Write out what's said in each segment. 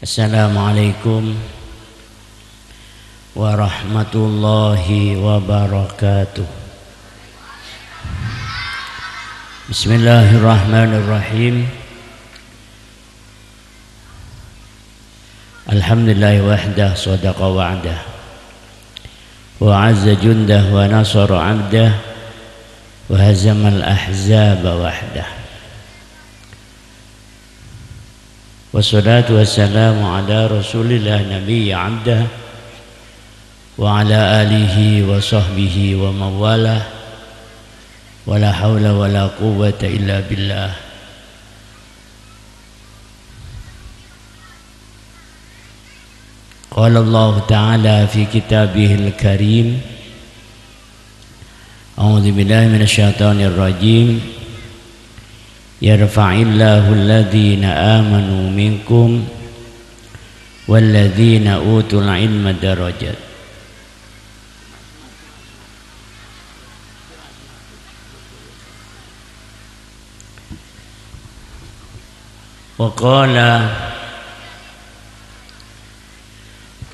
Assalamualaikum warahmatullahi wabarakatuh. Bismillahirrahmanirrahim. Alhamdulillahi wahdah sadaqa wa'dah wa azza jundah wa nasara 'abdah wa hazamal ahzaba wahdah. Wassalatu wassalamu ala rasulillah nabiyya 'abdah wa ala alihi wa sahbihi wa mawalah wa la hawla wa la quwwata illa billah. Qala Allah Ta'ala fi kitabihil karim, a'udzu billahi minasy syaithanir rajim. Yarfa'illahu alladhina amanu minkum walladhina utul ilma darajat. Wa qala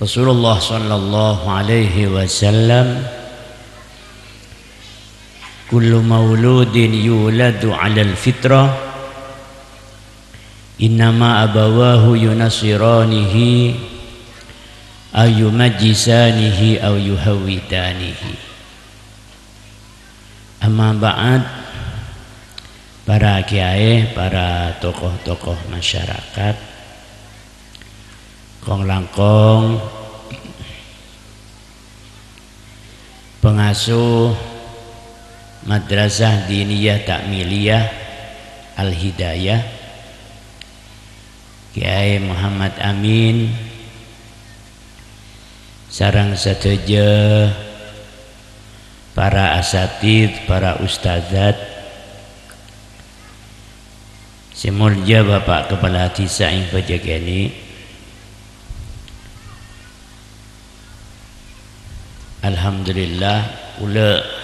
Rasulullah sallallahu alaihi wasallam, kullu mauludin yuladu 'alal fitrah innama abawahu yunasiranihi aw yumajjisanihi aw yuhawwidanihi. Amma ba'd, para kiai, para tokoh-tokoh masyarakat, kong langkong, pengasuh Madrasah Diniyah Takmiliyah Al-Hidayah, Kiai Muhammad Amin, sareng sateja para asatidz, para ustadzat, semulja Bapak Kepala Desa ing Pejegeni, alhamdulillah ula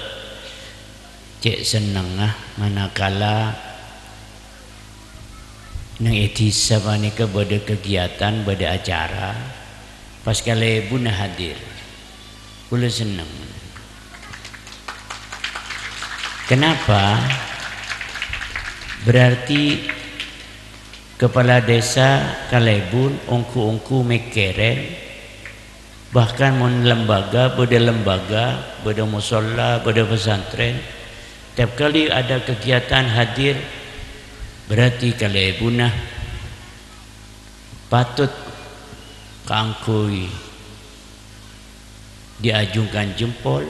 cek seneng manakala nang etisa panika bade kegiatan, bade acara pas kali buna hadir, ula seneng. Kenapa? Berarti kepala desa Kalebun ongku-ongku mekeren, bahkan mun lembaga, bade musola, bade pesantren, tiap kali ada kegiatan hadir, berarti kalebunah patut kaangkui diajungkan jempol,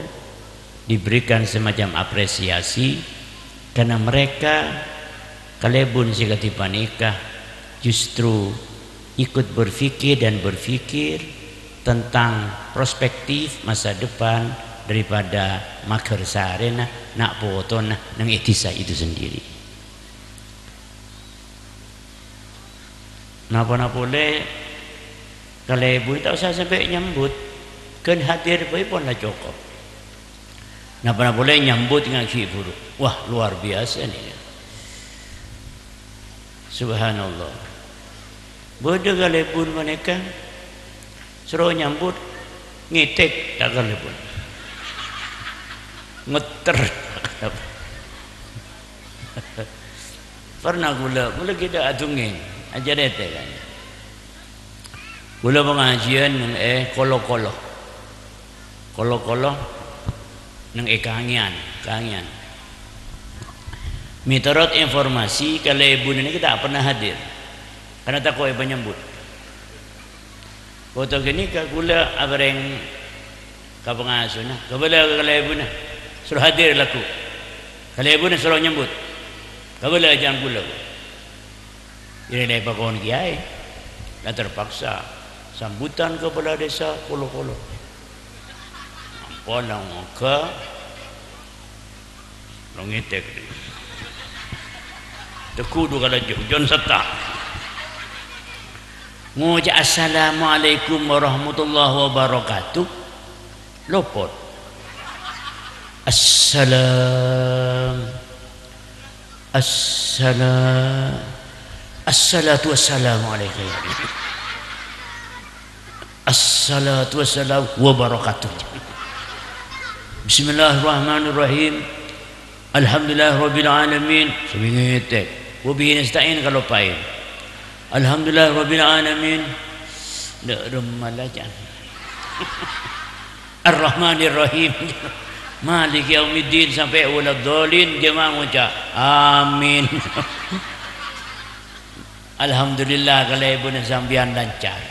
diberikan semacam apresiasi, karena mereka kalebun sigati panikah justru ikut berfikir dan berfikir tentang perspektif masa depan daripada makar sarena nak potona nang etisa itu sendiri. Napa-napa boleh kalau ibu tak usah sampai nyambut, kan hadir pun lah cukup. Napa boleh nyambut dengan kiburu. Wah, luar biasa nih. Subhanallah. Bodoh kalau ibu mereka suruh nyambut ngitik tak kalau pun ngeter. Pernah gula kita atungin ajar itu kan. Gula pengajian nang kolo-kolo nang kangian. Miturut informasi kalau ibu ini kita tak pernah hadir karena tak kau penyambut. Foto gini ka gula abareng ka pengasuh na kabala kalau ibu na suruh hadir laku, kalau ibu na suruh nyambut kabala jangan gula. Ini lepas kawan kiai dah terpaksa sambutan kepala desa kolo-kolo apa nang muka longitek tekudu kalau jon setak ngucap assalamualaikum warahmatullahi wabarakatuh lopot assalatu wassalamu alaikum Assalatu wassalamu wa barakatuh. Bismillahirrahmanirrahim. Alhamdulillahirabbil alamin. Sebingit. Wa bihi nasta'in kalau pain. Alhamdulillahirabbil alamin. Dak remalajan. Ar-Rahmanir-Rahim. Malik yaumiddin sampai waladhdallin jemaah mengucap amin. Alhamdulillah kalau ibu sambian lancar.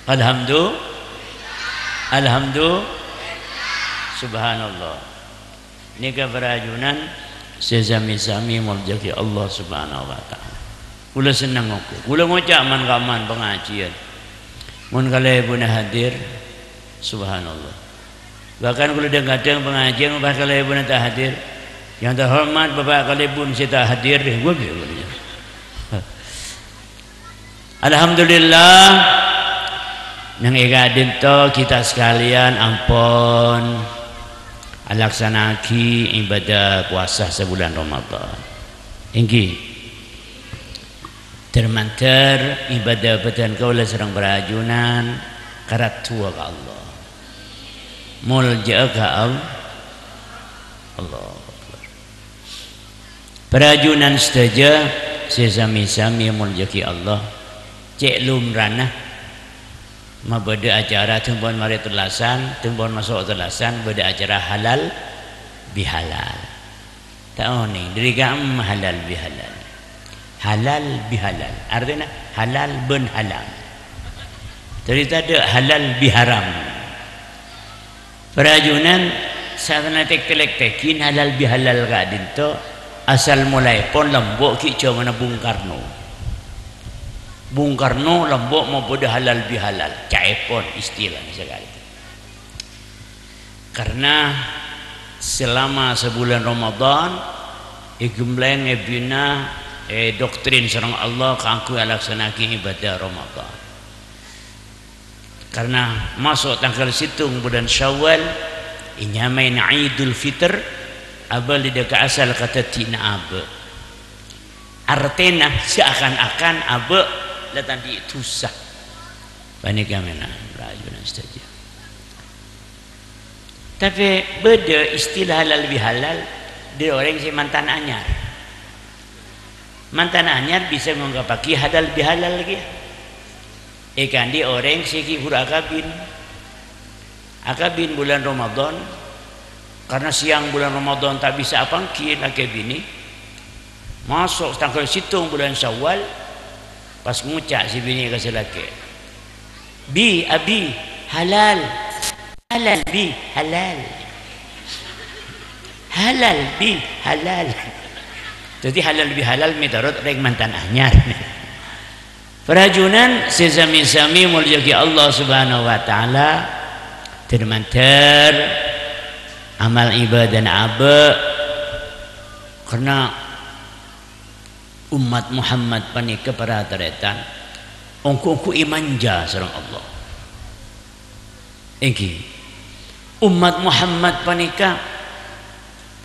Alhamdulillah. Subhanallah. Ini keperajunan sesami-sami muljaki Allah Subhanahu wa taala. Kula senang aku. Kula ngucap man pengajian. Mun kalau ibu hadir, subhanallah. Bahkan kalau kadang pengajian, bahkan kalau ibu tak hadir, yang terhormat bapak kalau ibu tak hadir, gua biar. Alhamdulillah, nang egadin to kita sekalian ampun alaksanaki ibadah puasa sebulan Ramadan. Inggi termantar ibadah batan kaula serang berajunan karat tua ke Allah mulja ke Allah berajunan saja sesami-sami mulja ke Allah cek lumrana mabada acara tumpon mari telasan tumpon masuk telasan bada acara halal bihalal tahu ni dari kam halal bihalal halal bihalal artinya halal ben halal cerita ada halal biharam perajunan sana tek-tek-tekin halal bihalal kadin to asal mulai pon lembok ki cuma Bung Karno lembok mau pada halal bihalal caipon istilah sekali karena selama sebulan Ramadan igemleng ebina doktrin serang Allah kangku alaksanaki ibadah Ramadan karena masuk tanggal situng bulan Syawal inyamain Idul Fitr abal dideka asal kata tina abe artena seakan-akan abe datang di tusah panika mena rajunan saja tapi beda istilah halal bihalal dia orang si mantan anyar bisa menggapaki halal bihalal lagi ikan di orang segi akabin bulan Ramadan karena siang bulan Ramadan tak bisa apangkin akabini masuk tanggal situng bulan Syawal pas ngucap si bini kasih laki bi abi halal bi halal bi halal. Jadi halal bihalal mitarot rek mantan anyar. Perajunan sesami-sami muljaki Allah Subhanahu wa taala termantar amal ibadah abe karena umat Muhammad panika para teretan ongku imanja sareng Allah. Engki umat Muhammad panika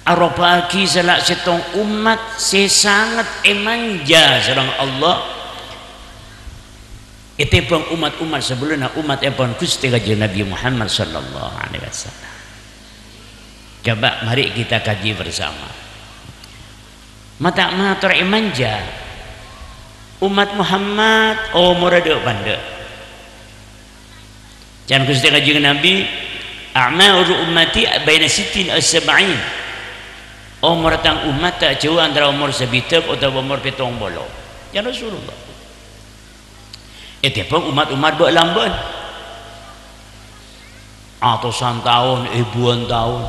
arapaki salak setong umat sesangat emanja sareng Allah itu pun umat-umat sebelumnya umat epon Gusti Kanjeng Nabi Muhammad sallallahu alaihi wasallam. Coba mari kita kaji bersama mata matur emanja umat Muhammad murada panda jangan Gusti Kanjeng Nabi a'maru ummati baina 60 wa 70 umur tang umat tak jauh antara umur sebitek atau umur petong bolo ya Rasulullah itu pun umat-umat berlamban ratusan tahun ribuan tahun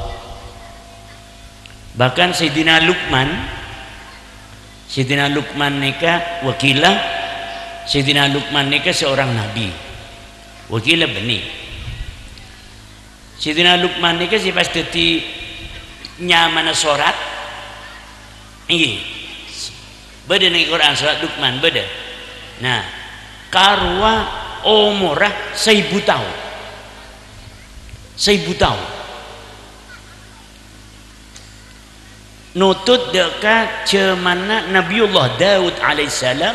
bahkan Sayyidina Luqman nikah wakilah Sayyidina Luqman nikah seorang nabi wakilah benih Sayyidina Luqman nikah si pasti nyaman surat ini beda nih Quran surat Luqman beda nah karwa umurah 1000 tahun nutut dekat cemana Nabiullah Daud alaihissalam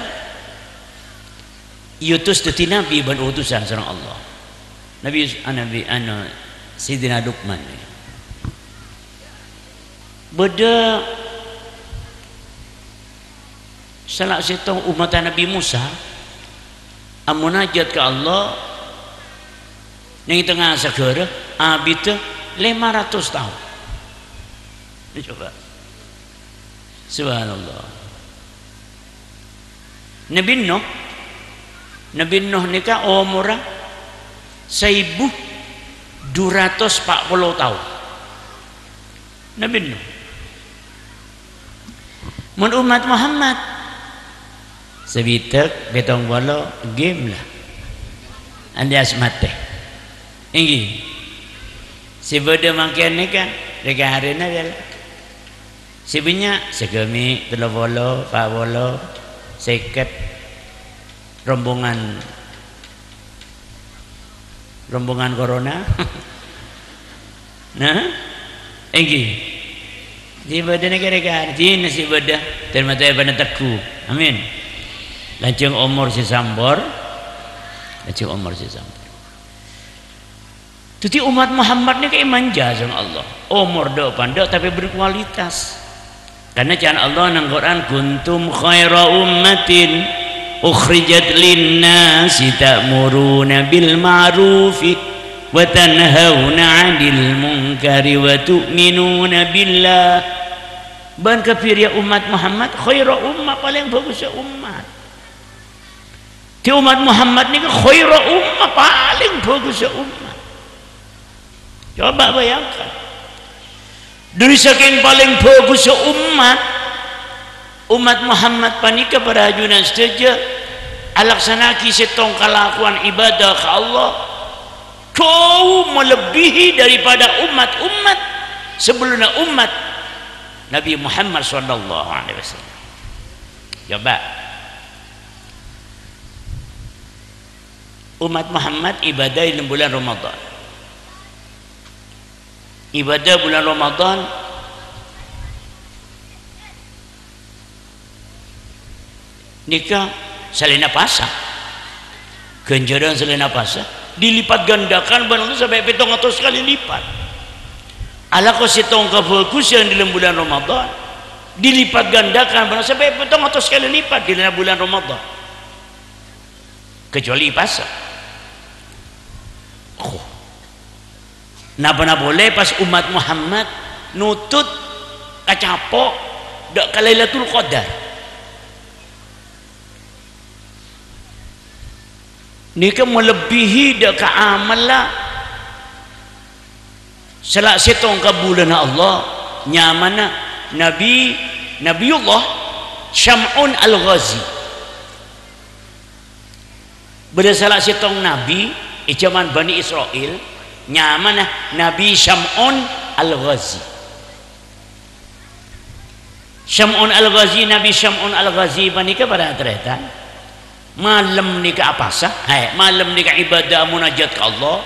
yutus teti nabi ban utusan sareng Allah Nabi Sayyidina Luqman beda salah satu umat Nabi Musa amunajat ke Allah yang tengah segera abid 500 tahun. Coba subhanallah. Nabi Nuh nikah umur 1240 tahun. Nabi Nuh. Mun umat Muhammad sebitek betong bolo game lah. Alias mate. Inggi. Si bodoh makin ni kan dekat hari ni dia. Si banyak segemi 30 40 seket rombongan corona. Nah, enggi. Si bodoh ni kira-kira, si nasi bodoh termata pada teku. Amin. Lancung umur si sambor, Jadi umat Muhammad ni kayak manja sama Allah. Umur do pandai tapi berkualitas. Karena jangan Allah nang Quran kuntum khaira ummatin ukhrijat lin-nasi ta'muruna bil ma'rufi wa tanhauna 'anil munkari wa tu'minuna billah. Ban kafir ya umat Muhammad khaira ummah paling bagus umat. Di umat Muhammad ni khaira ummah paling bagus umat. Coba bayangkan dari saking paling bagus umat Muhammad panika pada ajunan setuju alaksanaki setong kelakuan ibadah ke Allah kau melebihi daripada umat-umat sebelum umat Nabi Muhammad SAW. Coba umat Muhammad ibadah di bulan Ramadan. Ibadah bulan Ramadan nikah salina pasah ganjaran salina pasah dilipat gandakan barang itu sampai 700 kali lipat. Ala ko sitong kabagus yang di bulan Ramadan dilipat gandakan barang sampai 700 kali lipat di bulan Ramadan kecuali pasah. Napa boleh pas umat Muhammad nutut kacapok dak ka Lailatul Qadar. Nika melebihi dak ka amal lah. Selak setong ka bulan Allah nyamana Nabiullah Syam'un Al-Ghazi. Beda salah setong nabi zaman Bani Israel nyamana Nabi Syam'un Al-Ghazi. Syam'un Al-Ghazi, Nabi Syam'un Al-Ghazi panika pada tereta malam nika apa sah? Malam nika ibadah munajat ke Allah.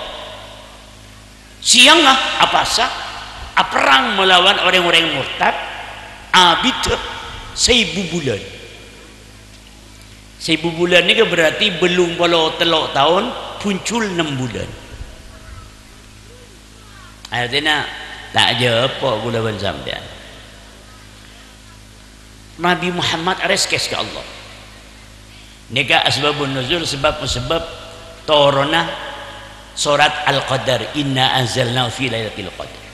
Siang apa sah? Perang melawan orang-orang murtad. Abid 1000 bulan. 1000 bulan ni berarti belum polo telok tahun puncul 6 bulan. Artinya tak aja apa gula ban sampean. Nabi Muhammad reskes ke Allah. Nika asbabun nuzul sebab turunah surat Al-Qadar inna anzalnahu fi lailatul qadar.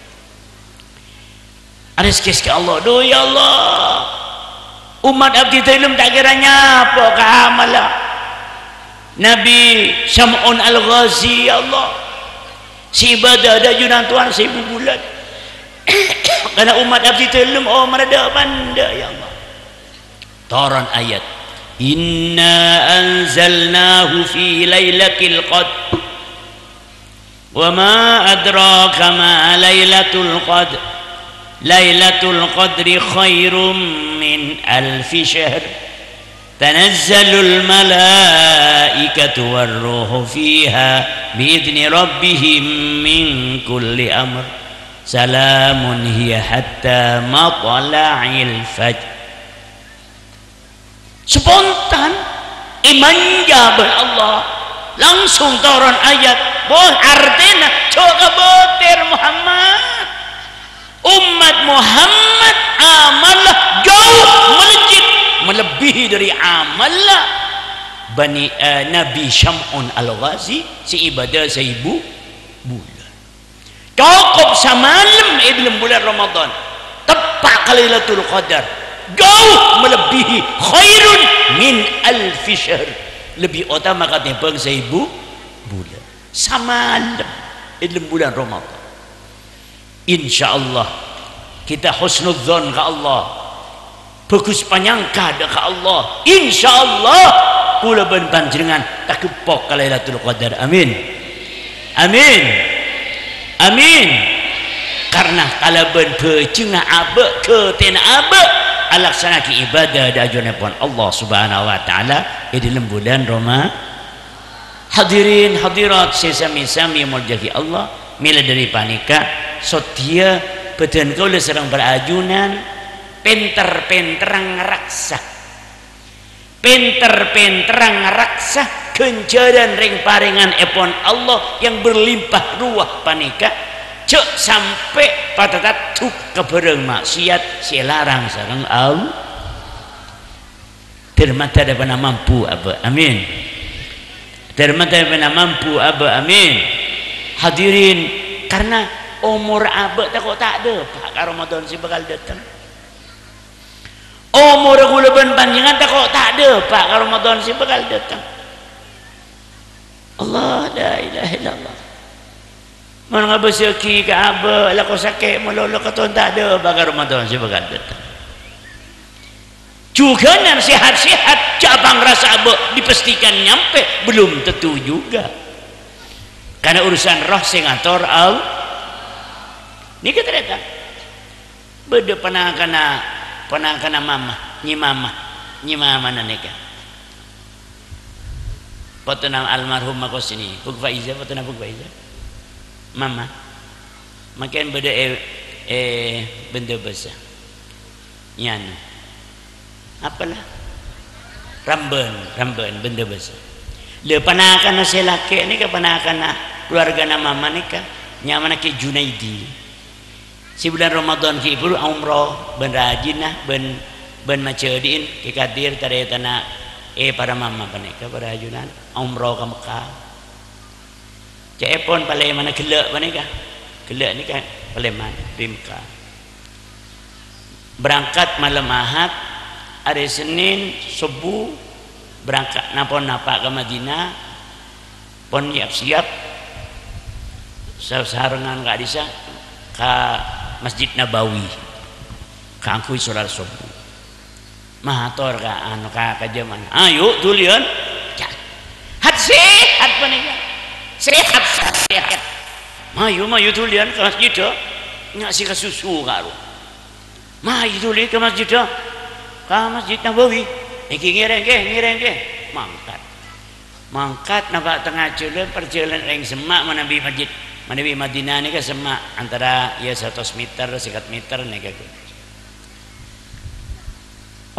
Reskes ke Allah. Duh ya Allah. Umat abdi ilmu tak kiranya apa ka amala. Nabi Syam'un Al-Ghazi ya Allah. Si ibadah ada junan Tuhan 1000 bulan. Karena umat abdi telum merada banda ya Allah. Turun ayat inna anzalnahu fi lailatul qadr wa ma adraka ma lailatul qadr lailatul qadri khairum min alfi syahr tanazzalul malaikatu warruhu fiha biidzni rabbihim min kulli amr salamun hiya hatta matla'il fajr. Spontan iman jabal Allah langsung turun ayat boh artinya coba botir Muhammad umat Muhammad amallah jauh melejit melebihi dari amallah Nabi Syam'un Al-Ghazi si ibadah seibu bulan cukup semalam dalam bulan Ramadan tepat Lailatul Qadar jauh melebihi khairun min alfi syahr lebih utama katanya bang seibu bulan semalam dalam bulan Ramadan. InsyaAllah kita husnudzon ke Allah bagus panyangka ke Allah InsyaAllah pula panjenengan tak kepok ke Lailatul Qadar amin amin amin karena kalau bercengah abek ke tena abek alaksanaki ibadah dan pun Allah subhanahu wa ta'ala di dalam bulan Ramadan. Hadirin hadirat sesami-sami muljahi Allah mila dari panika sotia beten kau serang berajunan penter-penterang raksa penter-penterang raksa kencaran ring paringan epon Allah yang berlimpah ruah panika cek sampai pada tatuk kebereng maksiat silarang sarang Allah termata daripada mampu apa amin termata daripada mampu apa amin. Hadirin karena umur abad tak kok tak ada Pak Ramadan si bakal datang umur gulaban panjangan tak kok tak ada Pak Ramadan si bakal datang Allah la ilaha illallah mana berseki ke abad lah kau sakit melolok ke tuan tak ada Pak Ramadan si bakal datang juga yang sehat-sehat cabang rasa abad dipastikan nyampe belum tentu juga karena urusan roh sing ngatur Allah ni kita datang beda pernah kena mama nyi mama nanika potong almarhum mako sini Buk Faiza potong Buk Faiza mama makin beda benda besar nyanu apalah ramben benda besar le panakan si laki ni ke panakan keluarga nama manika nyaman ke Junaidi si bulan Ramadan ki ibu umrah ben rajinah ben macedin ke kadir tare tanah para mama panika para ajunan umrah ke Mekah cepon pale mana kelak panika kelak ni kan Paleman di Mekah berangkat malam Ahad hari Senin subuh berangkat napa ke Madinah pon siap sarangan ke Adisa ke Masjid Nabawi kangkui solar subuh mahator ka anu ka jaman ayo tulian hat sehat panika sehat mayu tulian ke masjid ngasih ke susu karo mayu tulian ke masjid Nabawi iki ngireng ke mangkat nampak tengah jalan perjalanan ring semak menabi masjid menabi Madinah ni ke semak antara ya 100 meter 100 meter ni ke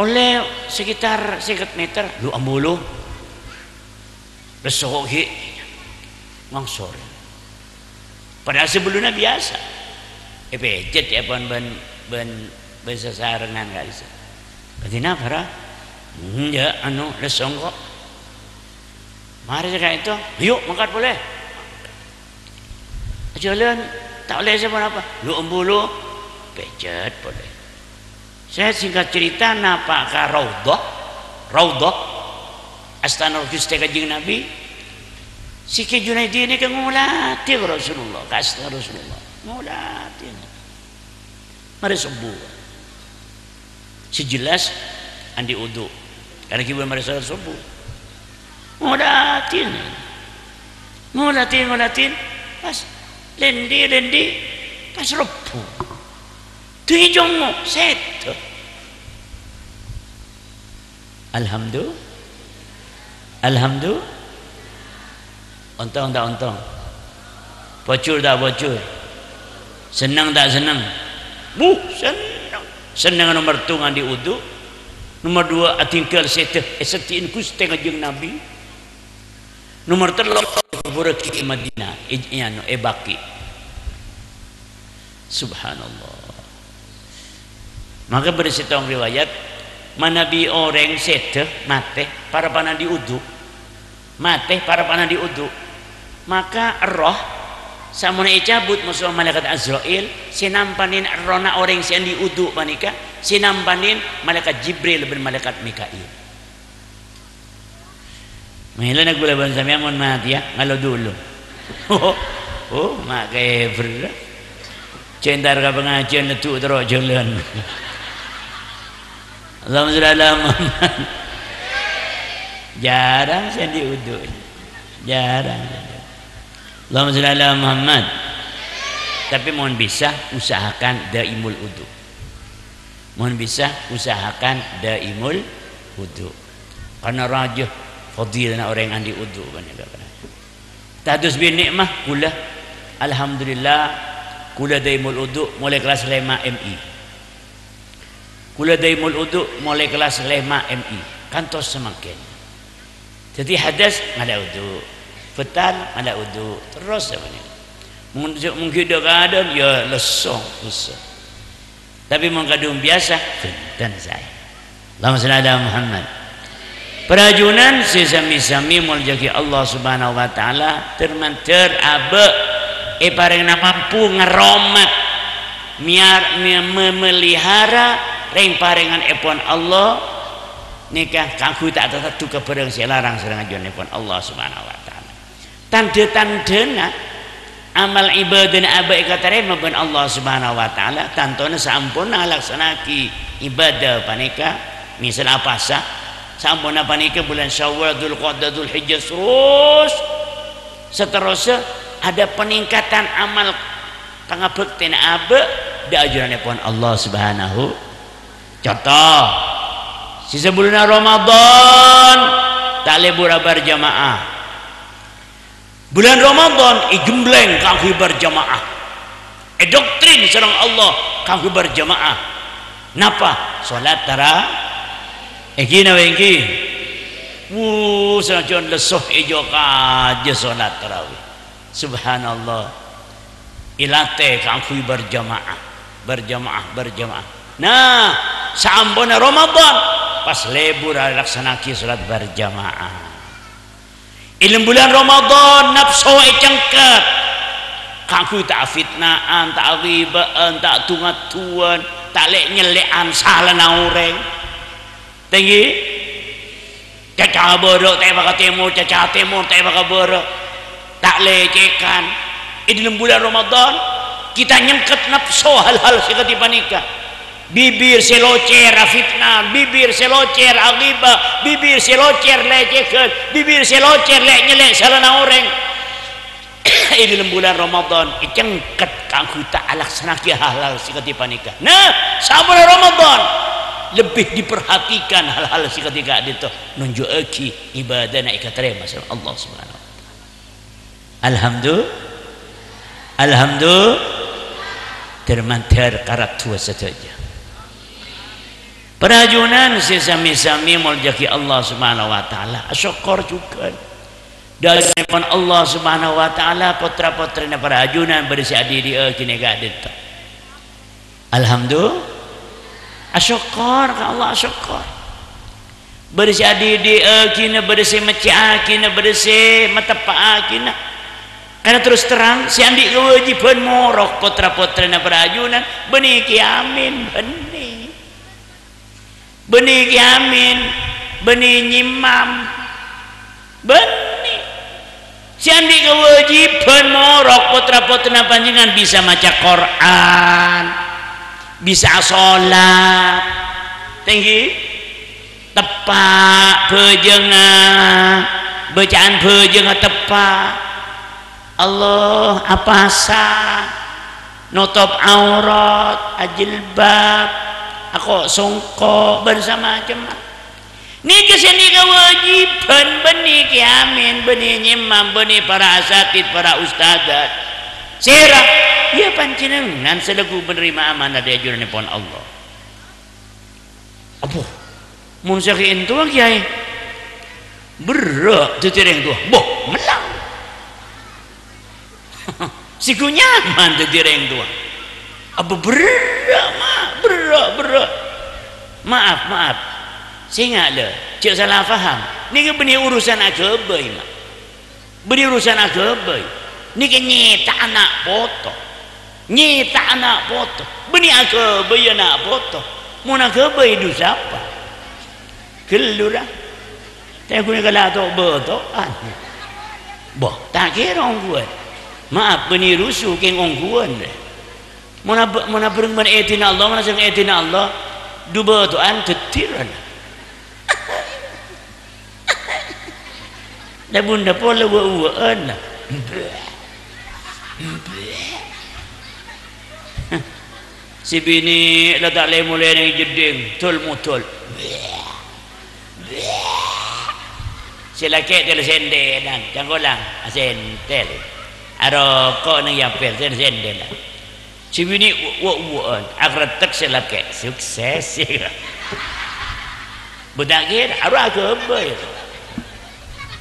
oleh sekitar 100 meter lu ambulu besok hi ngangsor padahal sebelumnya biasa pejet ya ben sasarangan gak bisa Kadina para ya anu lesong kok mari kayak itu yuk mangkat boleh jalan tak boleh siapa apa lu embulu pejet boleh saya singkat cerita napa ka Raudhah Astana Gusti Kanjeng Nabi si Ki Junaidi ini kan ngulati Rasulullah ka Astana Rasulullah ngulati mari subuh sejelas andi udu karena kita mari salat subuh ngulatin pas lendi pas repu tujuh set alhamdulillah ontong bocor tak bocor senang tak senang senang nomor tu ngandi udu nomor 2 atingkal setiin Gusti Kanjeng Nabi Nomor telur kubur ki Madinah anu Baqi. Subhanallah. Maka bersitong riwayat manabi orang sedeh mate para panah diudu. Mate para panah diudu. Maka roh samuna cabut musuh malaikat Azrail sinampanin rona orang yang diudu panika sinampanin malaikat Jibril dan malaikat Mikail. Mahila nagulaban sa miyangon mati ya ngalo dulu. Mak kaya berda. Cendar ka pengajian letu terus jalan. Alhamdulillah jarang saya diudu. Jarang. Alhamdulillah Muhammad. Tapi mohon bisa usahakan daimul udu. Mohon bisa usahakan daimul udu. Karena rajah fadilna orang yang andi udu banyak. Tadus bin nikmah kula alhamdulillah kula daimul udu mulai kelas 5 MI. Kula daimul udu mulai kelas 5 MI. Kantos semakin. Jadi hadas ada udu. Fetal ada udu terus sebenarnya. Mungkin dah keadaan ya lesong. Tapi mengkadung biasa dan saya. Allahumma shalli ala Muhammad. Perajunan sesami-sami muljaki Allah Subhanahu wa taala termanter abe pareng mampu ngeromat memelihara reng parengan epon Allah nikah kanggo tak tetep kebereng selarang sareng ajon epon Allah Subhanahu wa taala. Tanda-tandana amal ibadah abai katarema ben Allah Subhanahu wa taala tantona sampurna laksanaki ibadah panika misal apa sah sampurna panika bulan Syawal Dzulqa'dah Dzulhijjah terus seterusnya ada peningkatan amal pangabekten abe di ajaranipun Allah Subhanahu. Contoh sisa bulan Ramadan tak libur berjamaah. Bulan Ramadan gembleng kanggo berjamaah. Doktrin sareng Allah kanggo berjamaah. Napa? Salat tarawih. Iki. Sajon lesuh ijo kaje salat tarawih. Subhanallah. Ilate kanggo berjamaah. Berjamaah. Nah, saambona Ramadan pas libur laksanaki salat berjamaah. Ilmu bulan Ramadan nafsu cengket kanggo tak fitnaan, tak ribaan, tak tungatuan, tak lek nyelekan salana ureng. Tinggi caca borok tak bakal timur, caca timur tak bakal borok. Tak lecekan. Ilmu bulan Ramadan kita nyengket nafsu hal-hal sekati panika. Bibir selocer fitnah, bibir selocer agibah, bibir selocer lecehkeun, bibir selocer lek nyelek salana orang. Di dalam bulan Ramadan cengket kanggo tak laksanakeun hal-hal sikati panika. Nah, sabulan Ramadan lebih diperhatikan hal-hal sikati ka ditu nunjuki ibadahna ikatarema sareng Allah Subhanahu wa taala. Alhamdulillah termantar karat tua saja. Perajunan sesami-sami muljaki Allah Subhanahu wa taala syukur juga dari Allah Subhanahu wa taala putra-putrina perajunan berisi adi kini gadet. Alhamdulillah syukur ka Allah syukur berisi adi kini berisi meca kini berisi matepa kini karena terus terang si andi kewajiban morok putra-putrina perajunan benih kiamin benih yamin, benih nyimam, benih. Siandi kewajiban morok putra-putra panjenengan bisa maca Quran, bisa sholat, tinggi, tepak, bejengan, bacaan bejengan tepak. Allah apa sah, nutup aurat, ajilbab. Aku songkok bersama jemaah. Ni kesini kewajiban benih kiamin, benih nyimam, benih para asatid, para ustadzat. Serah, ya panjenengan selaku menerima amanah dari ajaranipun Allah. Apa? Mun sakiin tuang kiai. berak tu tireng tu boh melang siku nyaman tu tireng tu apa berak maaf saya ingat le cik salah faham ni ke benih urusan agama mak benih urusan agama ni ke nyetak anak potong benih agama ya nak potong mau nak agama itu siapa kelurah saya guna kalau tak betul boh tak kira orang kuat maaf benih rusuh ke orang kuat mana berenggan etina Allah mana sang etina Allah dua tuan tetiran dah bunda pola wa si bini dah tak boleh mulai dengan jeding tul mutul si laki dia sendel dan janggolang sendel ada kau ni yang pel sendel si bini wa akhirat tak si laki sukses budak kira arah ke apa itu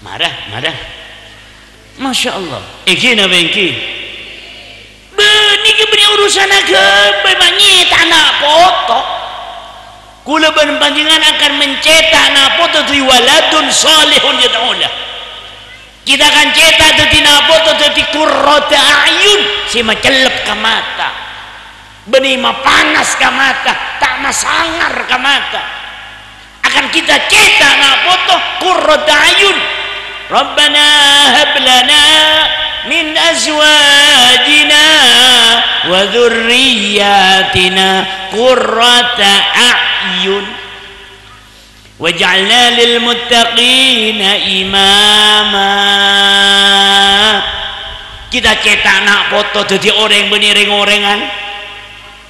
marah Masya Allah kena bengki ni ke urusan agama banyak tanah potong kula panjenengan akan mencetak anak potong tu waladun salihun yad'ulah kita akan cetak tu tina potong tu qurrata a'yun si macelep ke mata benih panas ke mata tak masangar ke mata akan kita cetak anak potong qurrata a'yun Rabbana hab lana min azwajina wa dhurriyyatina qurrata a'yun waj'alna lil muttaqina imama kita cetak anak foto jadi orang beniring-orengan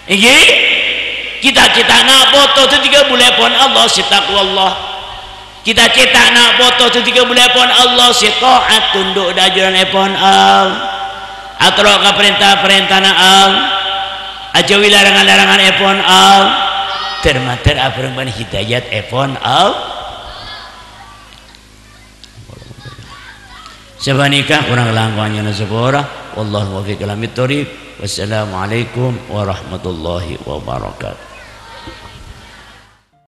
iki kita cetak anak foto jadi boleh pun Allah sitaqwallah kita cetak anak foto ketika boleh pun Allah si taat tunduk dajaran epon atau ke perintah-perintah ajawi larangan-larangan epon termater apa hidayat epon sebanikah kurang langkahnya nasabora wallahu wafiq lamit thoriq wassalamualaikum warahmatullahi wabarakatuh.